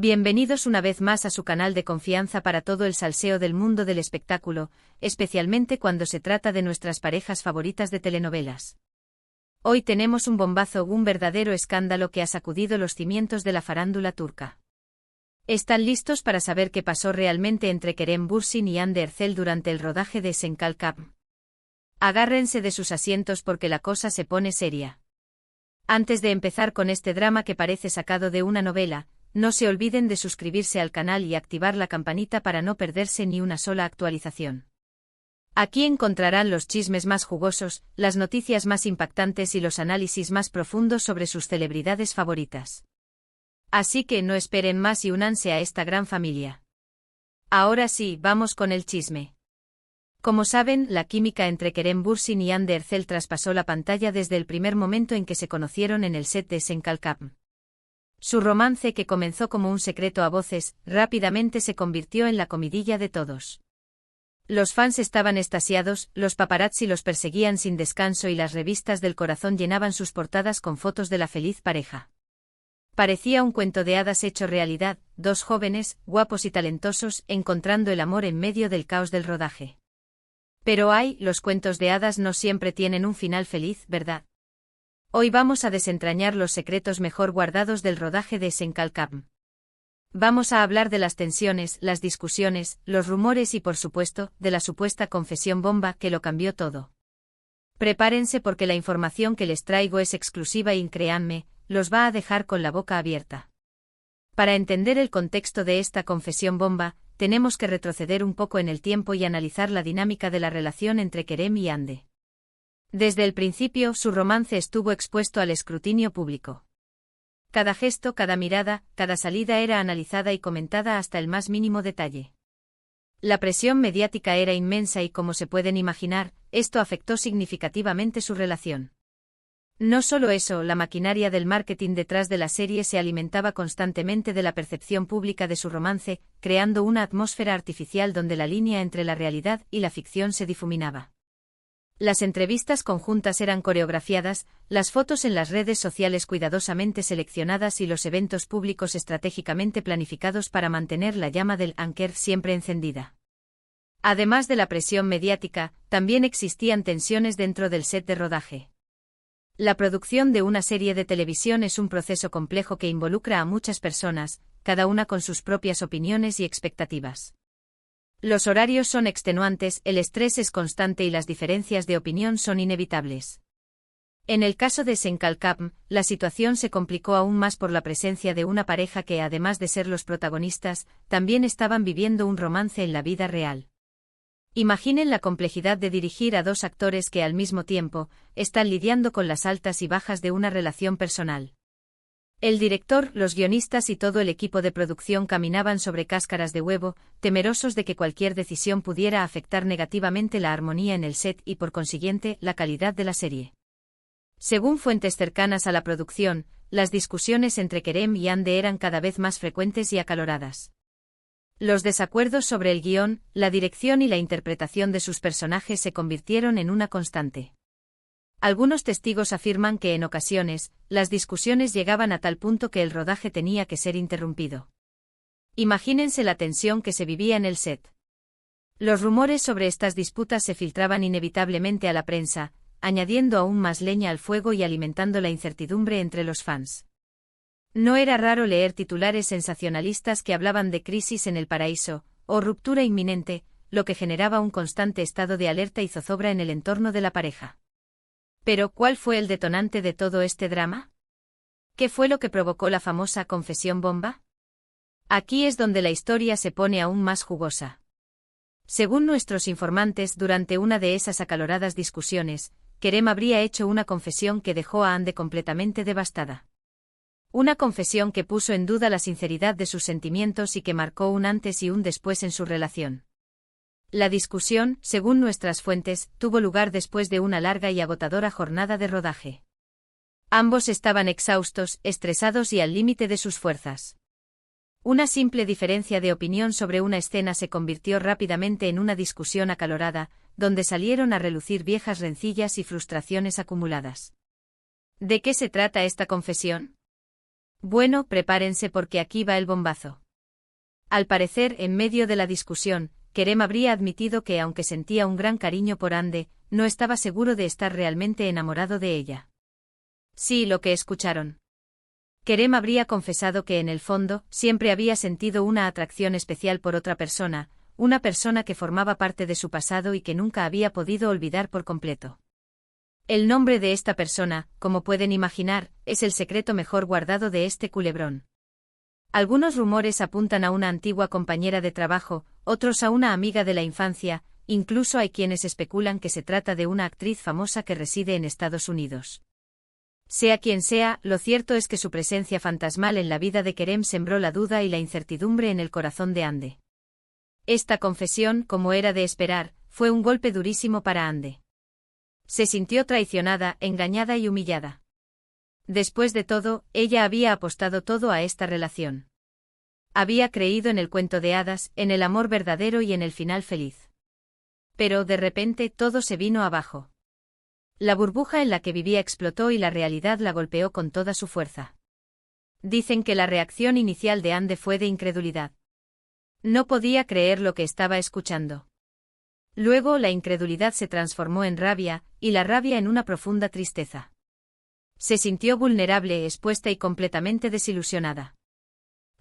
Bienvenidos una vez más a su canal de confianza para todo el salseo del mundo del espectáculo, especialmente cuando se trata de nuestras parejas favoritas de telenovelas. Hoy tenemos un bombazo, un verdadero escándalo que ha sacudido los cimientos de la farándula turca. ¿Están listos para saber qué pasó realmente entre Kerem Bürsin y Hande Erçel durante el rodaje de Senkalkam? Agárrense de sus asientos porque la cosa se pone seria. Antes de empezar con este drama que parece sacado de una novela, no se olviden de suscribirse al canal y activar la campanita para no perderse ni una sola actualización. Aquí encontrarán los chismes más jugosos, las noticias más impactantes y los análisis más profundos sobre sus celebridades favoritas. Así que no esperen más y únanse a esta gran familia. Ahora sí, vamos con el chisme. Como saben, la química entre Kerem Bürsin y Hande Erçel traspasó la pantalla desde el primer momento en que se conocieron en el set de Senkalkam. Su romance, que comenzó como un secreto a voces, rápidamente se convirtió en la comidilla de todos. Los fans estaban extasiados, los paparazzi los perseguían sin descanso y las revistas del corazón llenaban sus portadas con fotos de la feliz pareja. Parecía un cuento de hadas hecho realidad, dos jóvenes, guapos y talentosos, encontrando el amor en medio del caos del rodaje. Pero los cuentos de hadas no siempre tienen un final feliz, ¿verdad? Hoy vamos a desentrañar los secretos mejor guardados del rodaje de Senkalkam. Vamos a hablar de las tensiones, las discusiones, los rumores y por supuesto, de la supuesta confesión bomba que lo cambió todo. Prepárense porque la información que les traigo es exclusiva y créanme, los va a dejar con la boca abierta. Para entender el contexto de esta confesión bomba, tenemos que retroceder un poco en el tiempo y analizar la dinámica de la relación entre Kerem y Hande. Desde el principio, su romance estuvo expuesto al escrutinio público. Cada gesto, cada mirada, cada salida era analizada y comentada hasta el más mínimo detalle. La presión mediática era inmensa y, como se pueden imaginar, esto afectó significativamente su relación. No solo eso, la maquinaria del marketing detrás de la serie se alimentaba constantemente de la percepción pública de su romance, creando una atmósfera artificial donde la línea entre la realidad y la ficción se difuminaba. Las entrevistas conjuntas eran coreografiadas, las fotos en las redes sociales cuidadosamente seleccionadas y los eventos públicos estratégicamente planificados para mantener la llama del Anker siempre encendida. Además de la presión mediática, también existían tensiones dentro del set de rodaje. La producción de una serie de televisión es un proceso complejo que involucra a muchas personas, cada una con sus propias opiniones y expectativas. Los horarios son extenuantes, el estrés es constante y las diferencias de opinión son inevitables. En el caso de Senkalkam, la situación se complicó aún más por la presencia de una pareja que, además de ser los protagonistas, también estaban viviendo un romance en la vida real. Imaginen la complejidad de dirigir a dos actores que al mismo tiempo están lidiando con las altas y bajas de una relación personal. El director, los guionistas y todo el equipo de producción caminaban sobre cáscaras de huevo, temerosos de que cualquier decisión pudiera afectar negativamente la armonía en el set y, por consiguiente, la calidad de la serie. Según fuentes cercanas a la producción, las discusiones entre Kerem y Hande eran cada vez más frecuentes y acaloradas. Los desacuerdos sobre el guión, la dirección y la interpretación de sus personajes se convirtieron en una constante. Algunos testigos afirman que en ocasiones, las discusiones llegaban a tal punto que el rodaje tenía que ser interrumpido. Imagínense la tensión que se vivía en el set. Los rumores sobre estas disputas se filtraban inevitablemente a la prensa, añadiendo aún más leña al fuego y alimentando la incertidumbre entre los fans. No era raro leer titulares sensacionalistas que hablaban de crisis en el paraíso, o ruptura inminente, lo que generaba un constante estado de alerta y zozobra en el entorno de la pareja. Pero, ¿cuál fue el detonante de todo este drama? ¿Qué fue lo que provocó la famosa confesión bomba? Aquí es donde la historia se pone aún más jugosa. Según nuestros informantes, durante una de esas acaloradas discusiones, Kerem habría hecho una confesión que dejó a Hande completamente devastada. Una confesión que puso en duda la sinceridad de sus sentimientos y que marcó un antes y un después en su relación. La discusión, según nuestras fuentes, tuvo lugar después de una larga y agotadora jornada de rodaje. Ambos estaban exhaustos, estresados y al límite de sus fuerzas. Una simple diferencia de opinión sobre una escena se convirtió rápidamente en una discusión acalorada, donde salieron a relucir viejas rencillas y frustraciones acumuladas. ¿De qué se trata esta confesión? Bueno, prepárense porque aquí va el bombazo. Al parecer, en medio de la discusión, Kerem habría admitido que aunque sentía un gran cariño por Ande, no estaba seguro de estar realmente enamorado de ella. Sí, lo que escucharon. Kerem habría confesado que en el fondo, siempre había sentido una atracción especial por otra persona, una persona que formaba parte de su pasado y que nunca había podido olvidar por completo. El nombre de esta persona, como pueden imaginar, es el secreto mejor guardado de este culebrón. Algunos rumores apuntan a una antigua compañera de trabajo, otros a una amiga de la infancia, incluso hay quienes especulan que se trata de una actriz famosa que reside en Estados Unidos. Sea quien sea, lo cierto es que su presencia fantasmal en la vida de Kerem sembró la duda y la incertidumbre en el corazón de Ande. Esta confesión, como era de esperar, fue un golpe durísimo para Ande. Se sintió traicionada, engañada y humillada. Después de todo, ella había apostado todo a esta relación. Había creído en el cuento de hadas, en el amor verdadero y en el final feliz. Pero de repente todo se vino abajo. La burbuja en la que vivía explotó y la realidad la golpeó con toda su fuerza. Dicen que la reacción inicial de Ande fue de incredulidad. No podía creer lo que estaba escuchando. Luego la incredulidad se transformó en rabia, y la rabia en una profunda tristeza. Se sintió vulnerable, expuesta y completamente desilusionada.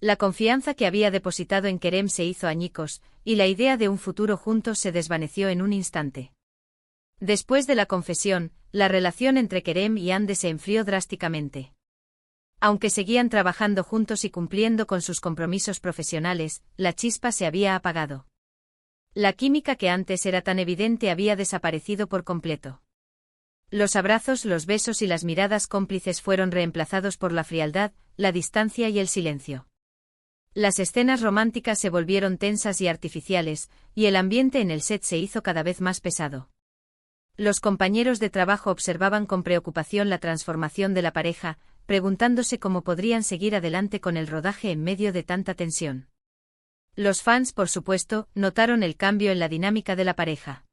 La confianza que había depositado en Kerem se hizo añicos, y la idea de un futuro juntos se desvaneció en un instante. Después de la confesión, la relación entre Kerem y Ande se enfrió drásticamente. Aunque seguían trabajando juntos y cumpliendo con sus compromisos profesionales, la chispa se había apagado. La química que antes era tan evidente había desaparecido por completo. Los abrazos, los besos y las miradas cómplices fueron reemplazados por la frialdad, la distancia y el silencio. Las escenas románticas se volvieron tensas y artificiales, y el ambiente en el set se hizo cada vez más pesado. Los compañeros de trabajo observaban con preocupación la transformación de la pareja, preguntándose cómo podrían seguir adelante con el rodaje en medio de tanta tensión. Los fans, por supuesto, notaron el cambio en la dinámica de la pareja.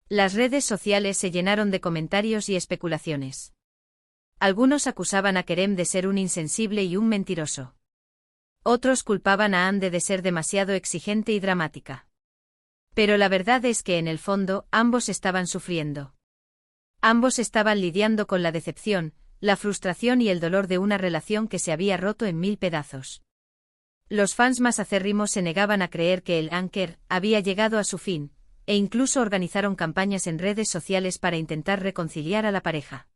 Las redes sociales se llenaron de comentarios y especulaciones. Algunos acusaban a Kerem de ser un insensible y un mentiroso. Otros culpaban a Ande de ser demasiado exigente y dramática. Pero la verdad es que en el fondo, ambos estaban sufriendo. Ambos estaban lidiando con la decepción, la frustración y el dolor de una relación que se había roto en 1000 pedazos. Los fans más acérrimos se negaban a creer que el Anker había llegado a su fin, e incluso organizaron campañas en redes sociales para intentar reconciliar a la pareja.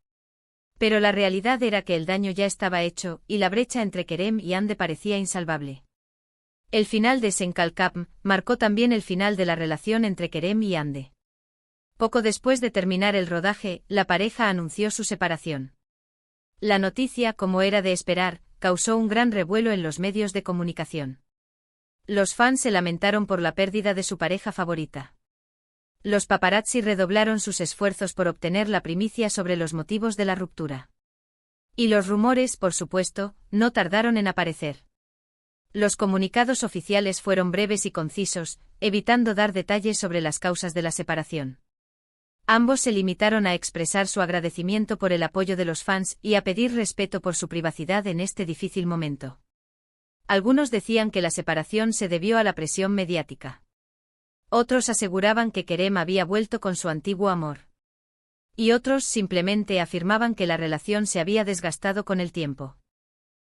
Pero la realidad era que el daño ya estaba hecho, y la brecha entre Kerem y Ande parecía insalvable. El final de Senkalkapm marcó también el final de la relación entre Kerem y Ande. Poco después de terminar el rodaje, la pareja anunció su separación. La noticia, como era de esperar, causó un gran revuelo en los medios de comunicación. Los fans se lamentaron por la pérdida de su pareja favorita. Los paparazzi redoblaron sus esfuerzos por obtener la primicia sobre los motivos de la ruptura. Y los rumores, por supuesto, no tardaron en aparecer. Los comunicados oficiales fueron breves y concisos, evitando dar detalles sobre las causas de la separación. Ambos se limitaron a expresar su agradecimiento por el apoyo de los fans y a pedir respeto por su privacidad en este difícil momento. Algunos decían que la separación se debió a la presión mediática. Otros aseguraban que Kerem había vuelto con su antiguo amor. Y otros simplemente afirmaban que la relación se había desgastado con el tiempo.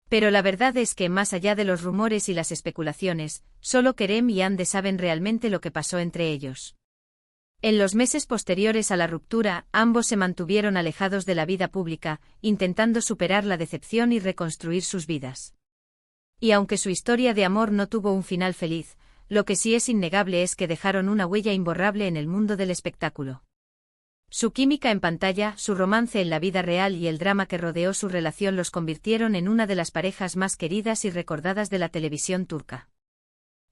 Pero la verdad es que más allá de los rumores y las especulaciones, solo Kerem y Ande saben realmente lo que pasó entre ellos. En los meses posteriores a la ruptura, ambos se mantuvieron alejados de la vida pública, intentando superar la decepción y reconstruir sus vidas. Y aunque su historia de amor no tuvo un final feliz, lo que sí es innegable es que dejaron una huella imborrable en el mundo del espectáculo. Su química en pantalla, su romance en la vida real y el drama que rodeó su relación los convirtieron en una de las parejas más queridas y recordadas de la televisión turca.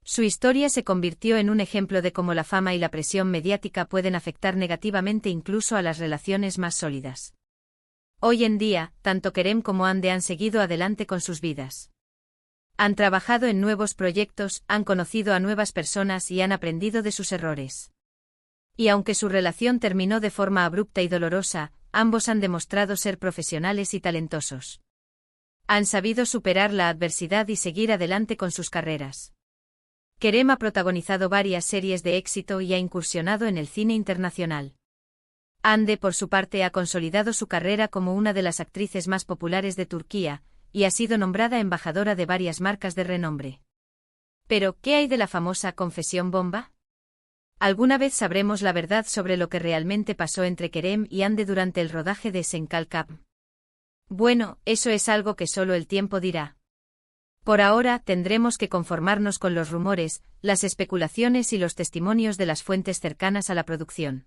Su historia se convirtió en un ejemplo de cómo la fama y la presión mediática pueden afectar negativamente incluso a las relaciones más sólidas. Hoy en día, tanto Kerem como Ande han seguido adelante con sus vidas. Han trabajado en nuevos proyectos, han conocido a nuevas personas y han aprendido de sus errores. Y aunque su relación terminó de forma abrupta y dolorosa, ambos han demostrado ser profesionales y talentosos. Han sabido superar la adversidad y seguir adelante con sus carreras. Kerem ha protagonizado varias series de éxito y ha incursionado en el cine internacional. Hande, por su parte, ha consolidado su carrera como una de las actrices más populares de Turquía, y ha sido nombrada embajadora de varias marcas de renombre. Pero, ¿qué hay de la famosa confesión bomba? ¿Alguna vez sabremos la verdad sobre lo que realmente pasó entre Kerem y Hande durante el rodaje de Senkalkap? Bueno, eso es algo que solo el tiempo dirá. Por ahora, tendremos que conformarnos con los rumores, las especulaciones y los testimonios de las fuentes cercanas a la producción.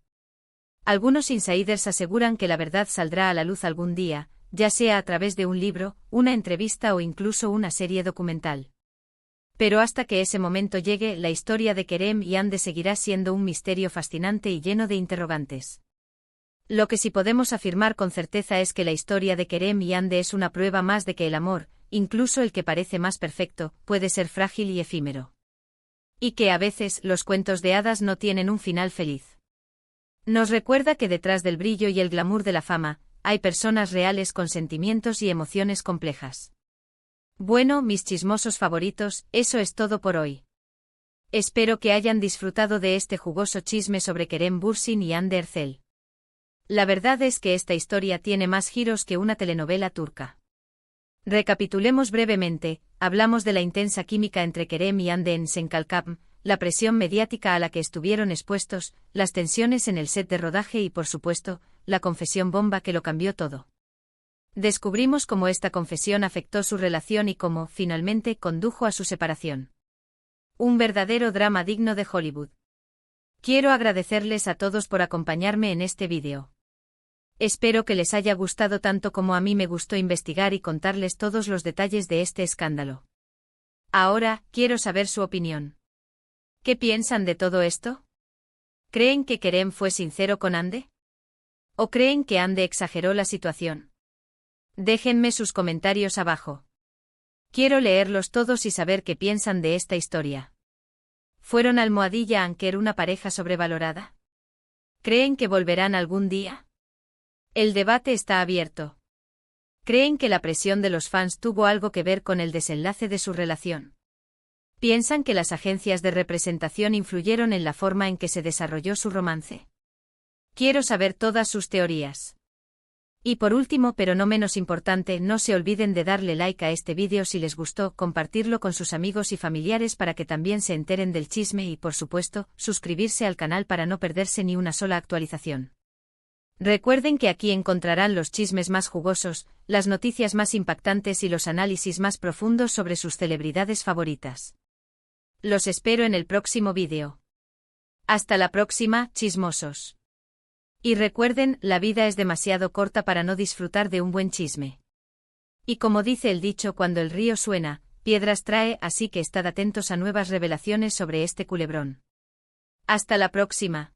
Algunos insiders aseguran que la verdad saldrá a la luz algún día, ya sea a través de un libro, una entrevista o incluso una serie documental. Pero hasta que ese momento llegue, la historia de Kerem y Hande seguirá siendo un misterio fascinante y lleno de interrogantes. Lo que sí podemos afirmar con certeza es que la historia de Kerem y Hande es una prueba más de que el amor, incluso el que parece más perfecto, puede ser frágil y efímero. Y que a veces los cuentos de hadas no tienen un final feliz. Nos recuerda que detrás del brillo y el glamour de la fama, hay personas reales con sentimientos y emociones complejas. Bueno, mis chismosos favoritos, eso es todo por hoy. Espero que hayan disfrutado de este jugoso chisme sobre Kerem Bürsin y Hande Erçel. La verdad es que esta historia tiene más giros que una telenovela turca. Recapitulemos brevemente, hablamos de la intensa química entre Kerem y Hande en Senkalkap, la presión mediática a la que estuvieron expuestos, las tensiones en el set de rodaje y, por supuesto, la confesión bomba que lo cambió todo. Descubrimos cómo esta confesión afectó su relación y cómo, finalmente, condujo a su separación. Un verdadero drama digno de Hollywood. Quiero agradecerles a todos por acompañarme en este vídeo. Espero que les haya gustado tanto como a mí me gustó investigar y contarles todos los detalles de este escándalo. Ahora, quiero saber su opinión. ¿Qué piensan de todo esto? ¿Creen que Kerem fue sincero con Hande? ¿O creen que Hande exageró la situación? Déjenme sus comentarios abajo. Quiero leerlos todos y saber qué piensan de esta historia. ¿Fueron Almohadilla Anker una pareja sobrevalorada? ¿Creen que volverán algún día? El debate está abierto. ¿Creen que la presión de los fans tuvo algo que ver con el desenlace de su relación? ¿Piensan que las agencias de representación influyeron en la forma en que se desarrolló su romance? Quiero saber todas sus teorías. Y por último, pero no menos importante, no se olviden de darle like a este vídeo si les gustó, compartirlo con sus amigos y familiares para que también se enteren del chisme y, por supuesto, suscribirse al canal para no perderse ni una sola actualización. Recuerden que aquí encontrarán los chismes más jugosos, las noticias más impactantes y los análisis más profundos sobre sus celebridades favoritas. Los espero en el próximo vídeo. Hasta la próxima, chismosos. Y recuerden, la vida es demasiado corta para no disfrutar de un buen chisme. Y como dice el dicho, cuando el río suena, piedras trae, así que estad atentos a nuevas revelaciones sobre este culebrón. Hasta la próxima.